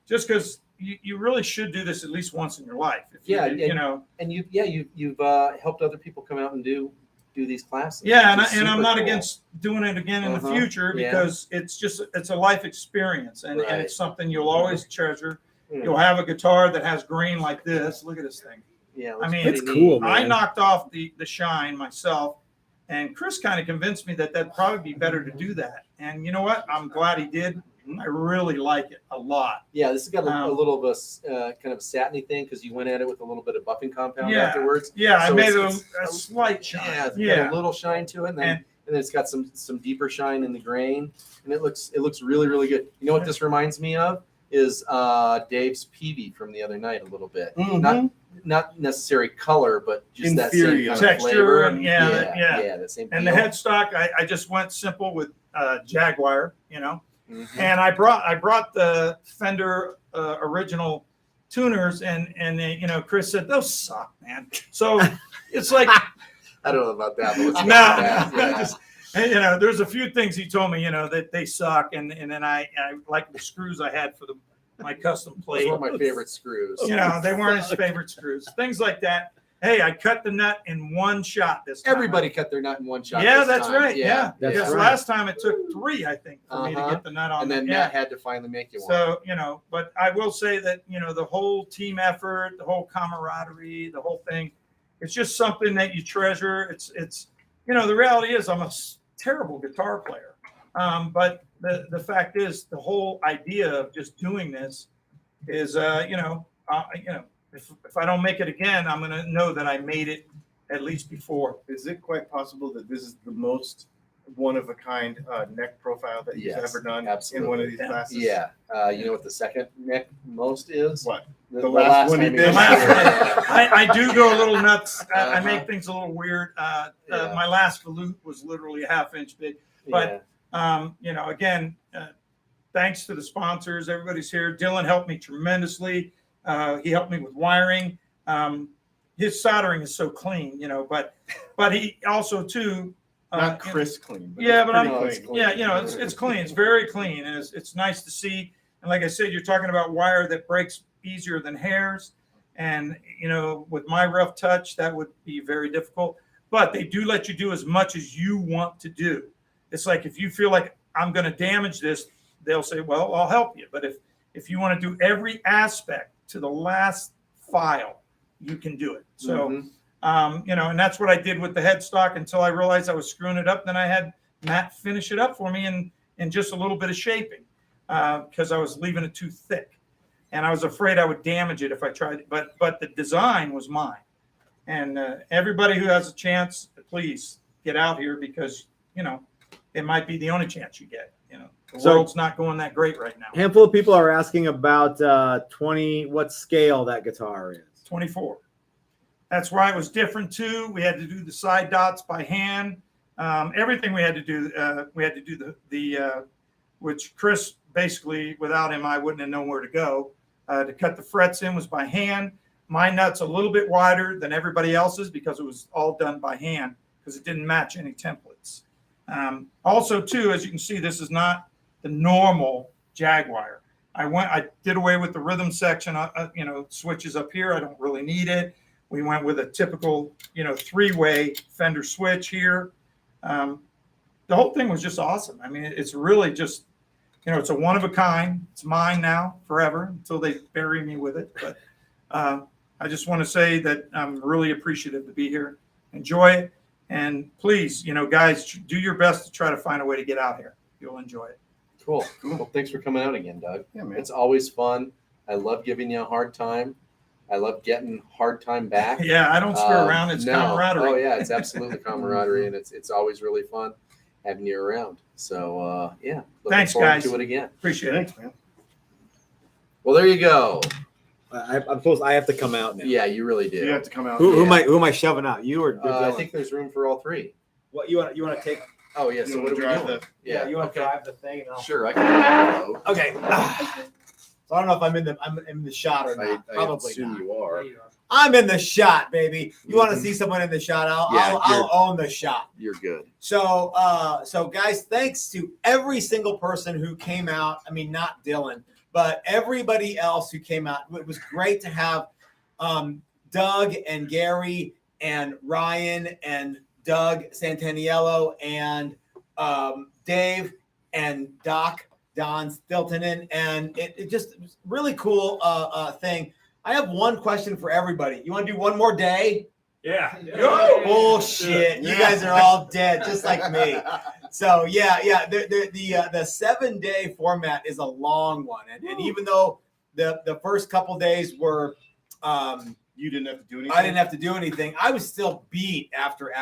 just because you really should do this at least once in your life. If
Yeah,
and
you've helped other people come out and do these classes.
yeah,
which is
and I'm
super
not
cool.
against doing it again in the
Uh-huh,
future
yeah.
because it's a life experience and
Right.
it's something you'll always treasure.
Mm.
You'll have a guitar that has green like this. Look at this thing.
Yeah,
I mean,
pretty
it's
neat.
cool, man.
I knocked off the shine myself, and Chris kind of convinced me that that'd probably be better to do that. And you know what? I'm glad he did. I really like it a lot.
Yeah, this has got a
Um,
little of a kind of satiny thing because you went at it with a little bit of buffing compound
Yeah.
afterwards.
Yeah, I
So
made
it's-
it a slight shine.
Yeah, it's got
Yeah.
a little shine to it, and then
And-
and then it's got some deeper shine in the grain, and it looks really really good. You know what this reminds me of is Dave's Peavy from the other night a little bit. Not necessary color, but just that same
Inferior.
kind
Texture
of flavor.
and yeah.
yeah, that same.
And the
feel.
headstock, I just went simple with Jaguar,
Mhm.
And I brought the Fender original tuners, and Chris said those suck, man. So it's like
I don't know about that, but let's
no,
go with that. Yeah.
just, there's a few things he told me, that they suck, and then I like the screws I had for my custom
Those
plate.
were my favorite screws.
They weren't his favorite screws. Things like that. Hey, I cut the nut in one shot this time.
Everybody cut their nut in one shot.
Yeah,
this
that's
time.
right. Yeah,
That's
because
right.
last time it took 3, I think, for me to
Uh-huh.
get the nut on.
And then
yeah.
Matt had to finally make you one.
So, but I will say that, the whole team effort, the whole camaraderie, the whole thing, it's just something that you treasure. It's the reality is I'm a terrible guitar player. But the fact is the whole idea of just doing this is, if I don't make it again, I'm going to know that I made it at least before.
Is it quite possible that this is the most one of a kind neck profile that you've
Yes,
ever done
absolutely.
in one of these
Yeah.
classes?
Yeah. You know what the second neck most is?
What?
The
last one he
time
did?
the
last I do go a little nuts. I
Uh-huh.
make things a little weird.
Yeah.
My last volute was literally a 1/2 inch big. But again, thanks to the sponsors, everybody's here. Dylan helped me tremendously. He helped me with wiring. His soldering is so clean, but he also too.
Not Chris clean.
Yeah, but
pretty
I'm-
clean.
Yeah, it's clean. It's very clean, and it's nice to see. And like I said, you're talking about wire that breaks easier than hairs, and with my rough touch, that would be very difficult. But they do let you do as much as you want to do. It's like if you feel like I'm going to damage this, they'll say, "Well, I'll help you." But if you want to do every aspect to the last file, you can do it. So.
Mhm.
And that's what I did with the headstock until I realized I was screwing it up. Then I had Matt finish it up for me in just a little bit of shaping because I was leaving it too thick, and I was afraid I would damage it if I tried. But the design was mine, and everybody who has a chance, please get out here because it might be the only chance you get. The
So-
world's not going that great right now.
Handful of people are asking about 20, what scale that guitar is.
24. That's why it was different too. We had to do the side dots by hand. Everything we had to do. We had to do the which Chris basically, without him, I wouldn't have known where to go. To cut the frets in was by hand. My nut's a little bit wider than everybody else's because it was all done by hand because it didn't match any templates. Also, too, as you can see, this is not the normal Jaguar. I did away with the rhythm section. Switches up here. I don't really need it. We went with a typical, 3-way Fender switch here. The whole thing was just awesome. I mean, it's really just, it's a one of a kind. It's mine now forever until they bury me with it. But I just want to say that I'm really appreciative to be here. Enjoy it. And please, guys, do your best to try to find a way to get out here. You'll enjoy it.
Cool. Well, thanks for coming out again, Doug.
Yeah, man.
It's always fun. I love giving you a hard time. I love getting hard time back.
Yeah, I don't screw around. It's
no.
camaraderie.
Oh yeah, it's absolutely camaraderie, and it's always really fun. having you around. So yeah, looking
Thanks,
forward
guys.
to it again.
Appreciate it.
Thanks, man.
Well, there you go.
I'm supposed. I have to come out now.
Yeah, you really
You
do.
have to come out.
Who am I shoving out? You or
I
Dylan?
think there's room for all three.
What you want? You want to take?
Oh yeah.
You
So
wanna
what are we
drive
doing? Yeah.
You want to
okay.
drive the thing? And I'll...
Sure. I can.
Okay. So I don't know if I'm in the shot or not. Probably
assume
not.
you are.
I'm in the shot, baby. You want to see someone in the shot? I'll own the shot.
You're good.
So, so guys, thanks to every single person who came out. I mean, not Dylan, but everybody else who came out. It was great to have Doug and Gary and Ryan and Doug Santaniello and Dave and Don Stiltonen, and it just was really cool thing. I have one question for everybody. You want to do one more day?
Yeah.
Bullshit. You guys are all dead, just like me. So yeah. The 7-day format is a long one, and even though the first couple days were,
You didn't have to do anything.
I didn't have to do anything. I was still beat after.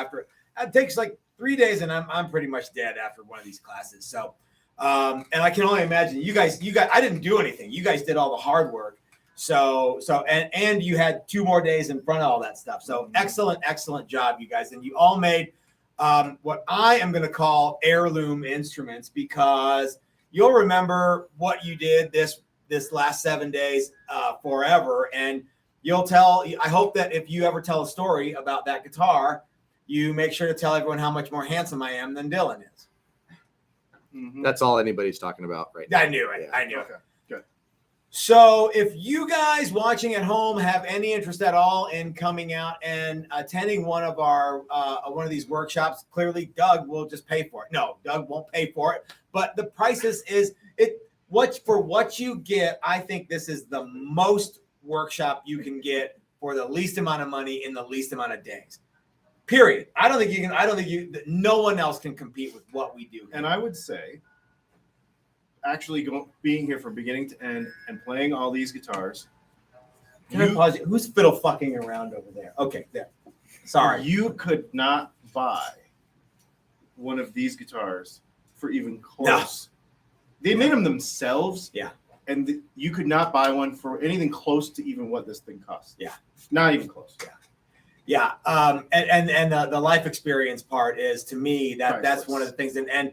It takes like 3 days, and I'm pretty much dead after one of these classes. So, and I can only imagine you guys. I didn't do anything. You guys did all the hard work. So and you had 2 more days in front of all that stuff. So excellent job, you guys. And you all made what I am going to call heirloom instruments, because you'll remember what you did this last 7 days forever. And you'll tell, I hope that if you ever tell a story about that guitar, you make sure to tell everyone how much more handsome I am than Dylan is.
Mhm.
That's all anybody's talking about right now.
I knew it.
Yeah.
I knew it.
Okay, good.
So if you guys watching at home have any interest at all in coming out and attending one of our one of these workshops, clearly Doug will just pay for it. No, Doug won't pay for it. But the prices is for what you get. I think this is the most workshop you can get for the least amount of money in the least amount of days. Period. I don't think no one else can compete with what we do.
And I would say, actually being here from beginning to end and playing all these guitars,
Can I pause you? Who's fiddle fucking around over there? Okay, there. Sorry.
you could not buy one of these guitars for even close. They made them themselves.
Yeah.
And you could not buy one for anything close to even what this thing costs.
Yeah.
Not even close.
Yeah. And the life experience part is, to me, that's
Priceless.
one of the things. And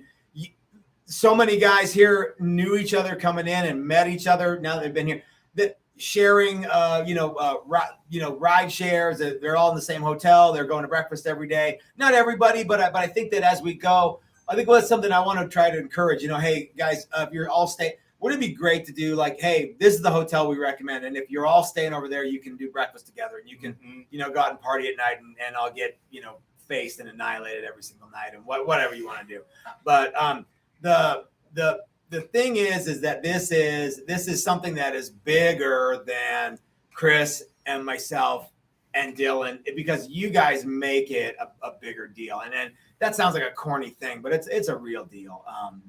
so many guys here knew each other coming in and met each other. Now they've been here, that sharing, ride shares. They're all in the same hotel. They're going to breakfast every day. Not everybody, but I think that as we go, I think that's something I want to try to encourage. Hey guys, if you're all staying, wouldn't it be great to do like, hey, this is the hotel we recommend, and if you're all staying over there, you can do breakfast together, and you can, go out and party at night, and I'll get, faced and annihilated every single night, and whatever you want to do. But the thing is that this is something that is bigger than Chris and myself and Dylan, because you guys make it a bigger deal. And then that sounds like a corny thing, but it's a real deal.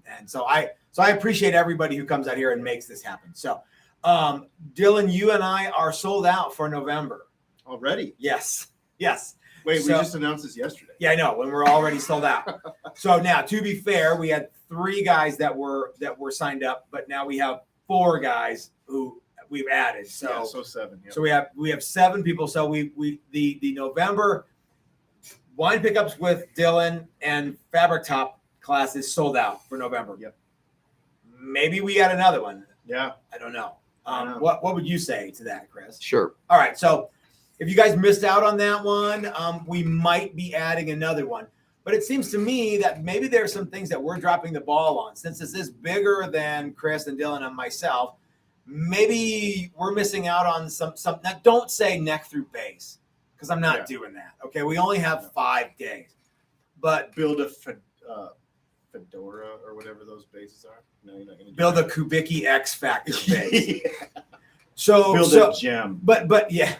And so I appreciate everybody who comes out here and makes this happen. So Dylan, you and I are sold out for November.
Already?
Yes.
Wait, we
So-
just announced this yesterday.
Yeah, I know, when we're already sold out. So now, to be fair, we had 3 guys that were signed up, but now we have 4 guys who we've added. So
7. Yeah.
so we have 7 people. So the November wine pickups with Dylan and Fabric Top class is sold out for November.
Yep.
Maybe we got another one.
Yeah.
I don't know.
I know.
What would you say to that, Chris?
Sure.
All right. So if you guys missed out on that one, we might be adding another one. But it seems to me that maybe there are some things that we're dropping the ball on. Since this is bigger than Chris and Dylan and myself, maybe we're missing out on some. Now, don't say neck through bass, because I'm not doing that. Okay, we only have 5 days. But
Build a Fedora or whatever those bases are. No, you're not going to
build a Kubicki X Factor bass. So
build a Jamm.
But yeah.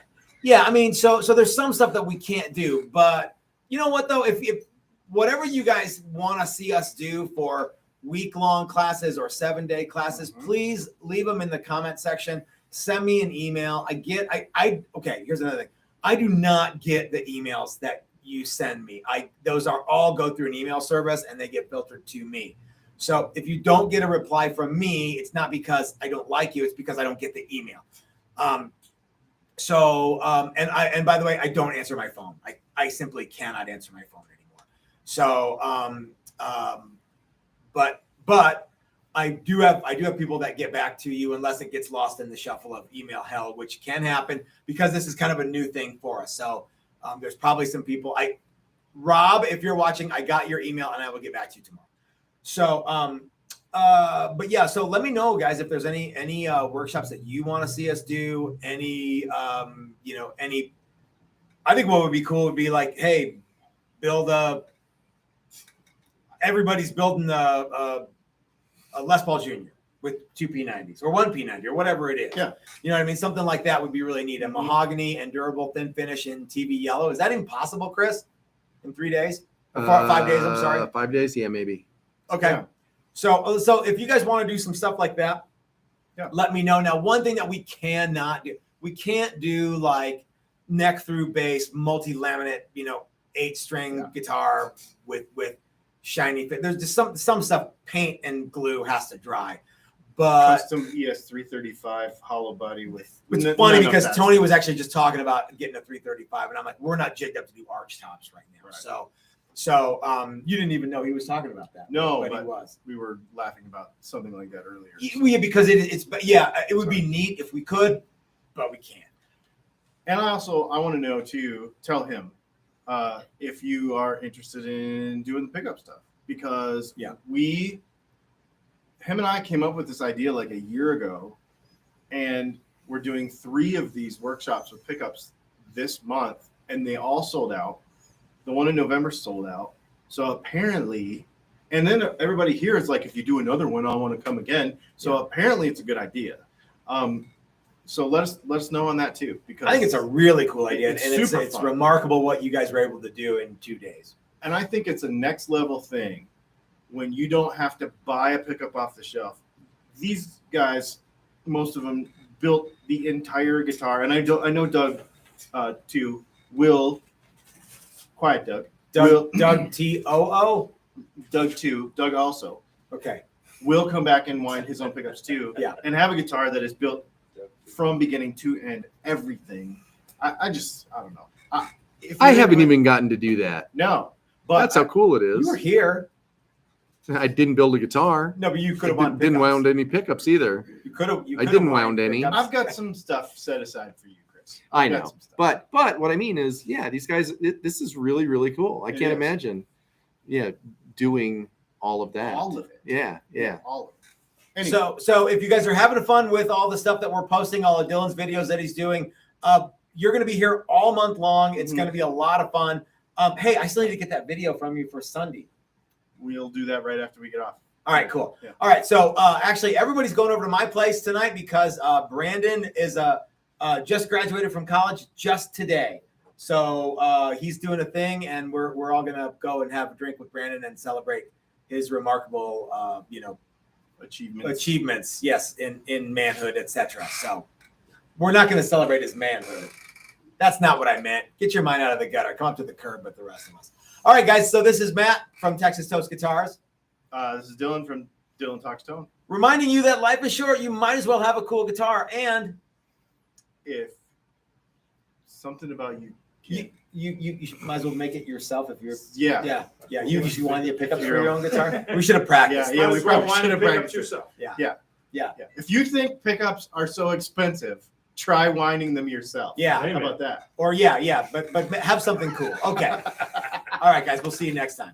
I mean, so there's some stuff that we can't do. But you know what though? If whatever you guys want to see us do for week-long classes or 7-day classes, please leave them in the comment section. Send me an email. Okay, here's another thing. I do not get the emails that you send me. Those are all go through an email service and they get filtered to me. So if you don't get a reply from me, it's not because I don't like you, it's because I don't get the email. And by the way, I don't answer my phone. I simply cannot answer my phone anymore. So but I do have people that get back to you unless it gets lost in the shuffle of email hell, which can happen because this is kind of a new thing for us. So there's probably some people. Rob, if you're watching, I got your email and I will get back to you tomorrow. So but yeah, so let me know, guys, if there's any workshops that you want to see us do. Any I think what would be cool would be like, hey, everybody's building a Les Paul Jr. with 2 P90s or 1 P90 or whatever it is.
Yeah.
You know what I mean? Something like that would be really neat. A mahogany and durable thin finish in TV yellow. Is that impossible, Chris? In 3 days? Or 5 days, I'm sorry.
5 days, yeah, maybe.
Okay.
Yeah.
So if you guys want to do some stuff like that,
yeah,
let me know. Now, one thing that we cannot do, we can't do like neck through bass, multi-laminate, 8-string guitar with shiny fit. There's just some stuff, paint and glue has to dry. But
custom ES335 hollow body with.
it's funny because Tony was actually just talking about getting a 335, and I'm like, we're not jigged up to do arch tops right now. Right. So you didn't even know he was talking about that.
No,
but he was.
We were laughing about something like that earlier.
Yeah, because it would be neat if we could, but we can't.
And I want to know too. Tell him if you are interested in doing the pickup stuff, because him and I came up with this idea like a year ago, and we're doing 3 of these workshops with pickups this month, and they all sold out. The one in November sold out. So apparently, and then everybody here is like, if you do another one, I want to come again. So apparently it's a good idea. So let us know on that too, because
I think it's a really cool idea, and
it's
remarkable what you guys were able to do in 2 days.
And I think it's a next level thing when you don't have to buy a pickup off the shelf. These guys, most of them, built the entire guitar, and I know Doug too. Quiet Doug.
Doug T-O-O?
Doug too. Doug also.
Okay.
Will come back and wind his own pickups too.
Yeah.
And have a guitar that is built from beginning to end, everything. I don't know.
I haven't even gotten to do that.
No. But
that's how cool it is.
You were here.
I didn't build a guitar.
No, but you could have
didn't wound any pickups either.
You could have.
I didn't wound any.
I've got some stuff set aside for you, Chris.
I know. But what I mean is, these guys, this is really, really cool. I can't imagine, doing all of that.
All of it.
Yeah.
All of it. Anyway.
So if you guys are having fun with all the stuff that we're posting, all of Dylan's videos that he's doing, you're going to be here all month long. It's going to be a lot of fun. Hey, I still need to get that video from you for Sunday.
We'll do that right after we get off.
All right, cool.
Yeah.
All right, so actually everybody's going over to my place tonight because Brandon is just graduated from college just today. So he's doing a thing, and we're all going to go and have a drink with Brandon and celebrate his remarkable, achievements, yes, in manhood, etc. So we're not going to celebrate his manhood. That's not what I meant. Get your mind out of the gutter. Come up to the curb with the rest of us. All right, guys. So this is Matt from Texas Toast Guitars.
This is Dylan from Dylan Talks Tone.
Reminding you that life is short. You might as well have a cool guitar. And
if something about you,
you might as well make it yourself if you're.
Yeah.
You want to pick up your own guitar? We should have practiced.
Yeah, we probably should have
pick up
practiced
yourself.
Yeah.
If you think pickups are so expensive, try winding them yourself.
Yeah.
How about that?
Or but have something cool. Okay. All right, guys. We'll see you next time.